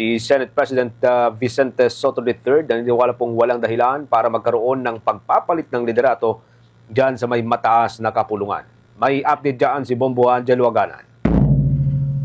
Si Senate President Vicente Soto III naniniwala pong walang dahilan para magkaroon ng pagpapalit ng liderato dyan sa may mataas na kapulungan. May update dyan si Bombo Angelo Aganan.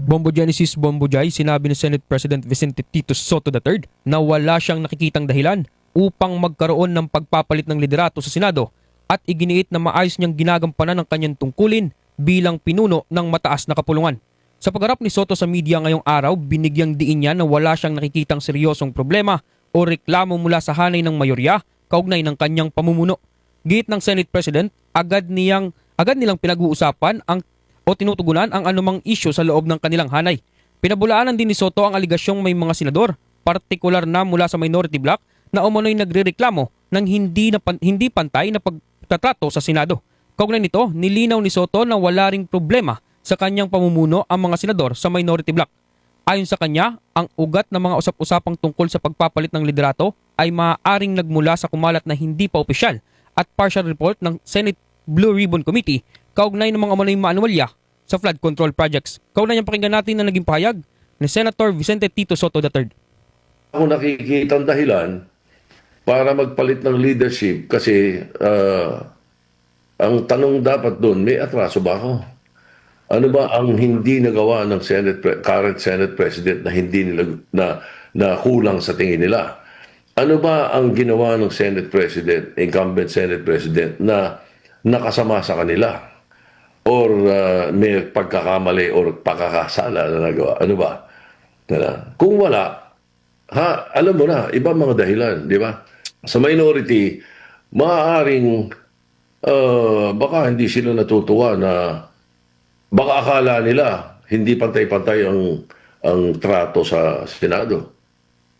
Bombo Genesis Bombo Jai, sinabi ni Senate President Vicente Tito Soto III na wala siyang nakikitang dahilan upang magkaroon ng pagpapalit ng liderato sa Senado at iginiit na maayos niyang ginagampanan ang kanyang tungkulin bilang pinuno ng mataas na kapulungan. Sa pagharap ni Soto sa media ngayong araw, binigyang diin niya na wala siyang nakikitang seryosong problema o reklamo mula sa hanay ng mayorya kaugnay ng kanyang pamumuno. Giit ng Senate President, agad nilang pinag-uusapan o tinutugunan ang anumang isyu sa loob ng kanilang hanay. Pinabulaanan din ni Soto ang aligasyong may mga senador, partikular na mula sa minority bloc, na umano'y nagrereklamo ng hindi pantay na pagtatrato sa Senado. Kaugnay nito, nilinaw ni Soto na wala ring problema sa kanyang pamumuno ang mga senador sa minority bloc. Ayon sa kanya, ang ugat ng mga usap-usapang tungkol sa pagpapalit ng liderato ay maaaring nagmula sa kumalat na hindi pa opisyal at partial report ng Senate Blue Ribbon Committee kaugnay ng mga umano'y maanwalya sa flood control projects. Kaugnay niyang pakinggan natin na naging pahayag ni Senator Vicente Tito Soto III. Ako nakikita ang dahilan para magpalit ng leadership kasi ang tanong dapat doon, may atraso ba ako? Ano ba ang hindi nagawa ng current Senate President na hindi nila na kulang sa tingin nila? Ano ba ang ginawa ng Senate President, incumbent Senate President na nakasama sa kanila? Or may pagkakamali or pagkakasala na nagawa? Ano ba? Kung wala, alam mo na, iba mga dahilan, di ba? Sa minority, maaaring baka hindi sila natutuwa na baka akala nila hindi pantay-pantay ang trato sa Senado.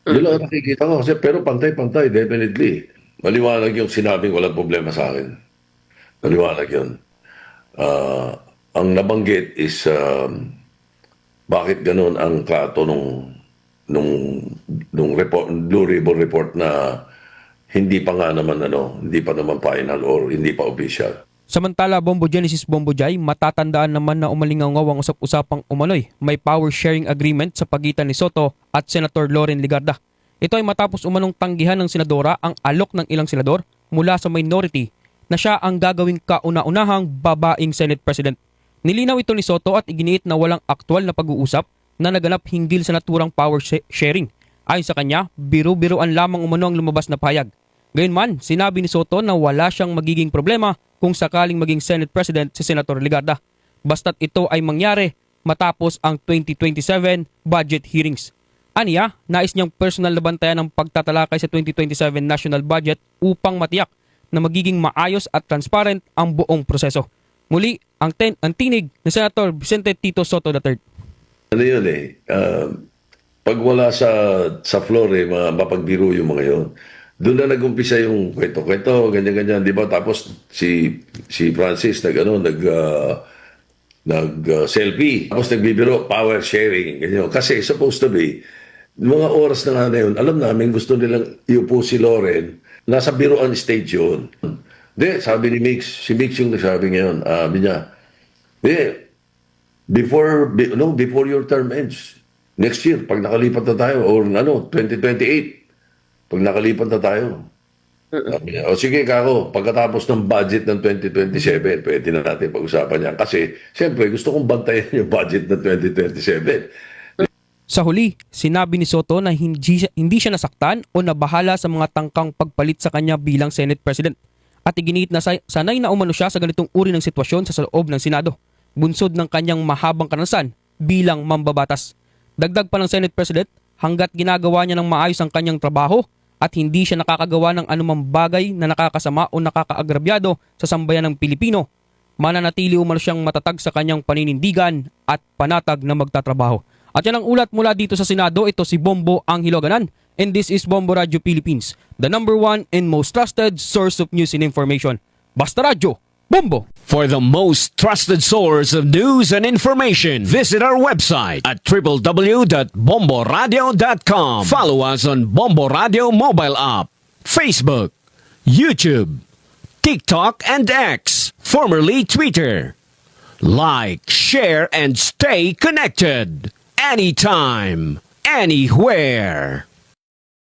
Yun lang ang nakikita ko. Pero pantay-pantay, definitely. Maliwanag yung sinabing walang problema sa akin. Maliwanag yun. Ang nabanggit is bakit ganun ang trato nung report, Blue Ribbon report na hindi pa naman final or hindi pa official. Samantala, Bombo Genesis Bombo Jai, matatandaan naman na umalingaw ang usap-usapang umano'y may power sharing agreement sa pagitan ni Soto at Senator Loren Legarda. Ito ay matapos umanong tanggihan ng senadora ang alok ng ilang senador mula sa minority na siya ang gagawing kauna-unahang babaeng Senate President. Nilinaw ito ni Soto at iginiit na walang aktwal na pag-uusap na naganap hinggil sa naturang power sharing. Ayon sa kanya, biro-biroan lamang umano ang lumabas na pahayag. Gayunman, sinabi ni Soto na wala siyang magiging problema kung sakaling maging Senate President si Senator Legarda. Basta't ito ay mangyari matapos ang 2027 budget hearings. Aniya, nais niyang personal na bantayan ang pagtatalakay sa 2027 national budget upang matiyak na magiging maayos at transparent ang buong proseso. Muli, ang tinig ni Senator Vicente Tito Soto III. Ano yun pag wala sa floor mapagbiro yung mga yun. Doon na nag-umpisa yung kwento-kwento, ganyan-ganyan, di ba? Tapos si Francis nag-selfie. Tapos nagbibiro, power sharing. Ganyan. Kasi supposed to be, mga oras na nga na yun, alam namin gusto nilang iupo si Loren, nasa biroan stage yun. Di, sabi ni Mix, si Mix yung nagsabi ngayon, sabi niya, before your term ends, next year, pag nakalipat na tayo, or 2028, pag nakalipat na tayo. O sige, Kako, pagkatapos ng budget ng 2027, pwede na natin pag-usapan yan. Kasi, siyempre, gusto kong bantayan yung budget ng 2027. Sa huli, sinabi ni Soto na hindi siya nasaktan o nabahala sa mga tangkang pagpalit sa kanya bilang Senate President. At iginiit na sanay na umano siya sa ganitong uri ng sitwasyon sa loob ng Senado. Bunsod ng kanyang mahabang karanasan bilang mambabatas. Dagdag pa ng Senate President, hanggat ginagawa niya ng maayos ang kanyang trabaho at hindi siya nakakagawa ng anumang bagay na nakakasama o nakakaagrabyado sa sambayan ng Pilipino, mananatili umano siyang matatag sa kanyang paninindigan at panatag na magtatrabaho. At yan ang ulat mula dito sa Senado. Ito si Bombo Angelo Aganan, and this is Bombo Radio Philippines, the #1 and most trusted source of news and information. Basta Radio, Bombo! For the most trusted source of news and information, visit our website at www.bomboradio.com. Follow us on Bombo Radio mobile app, Facebook, YouTube, TikTok, and X, formerly Twitter. Like, share, and stay connected anytime. anywhere.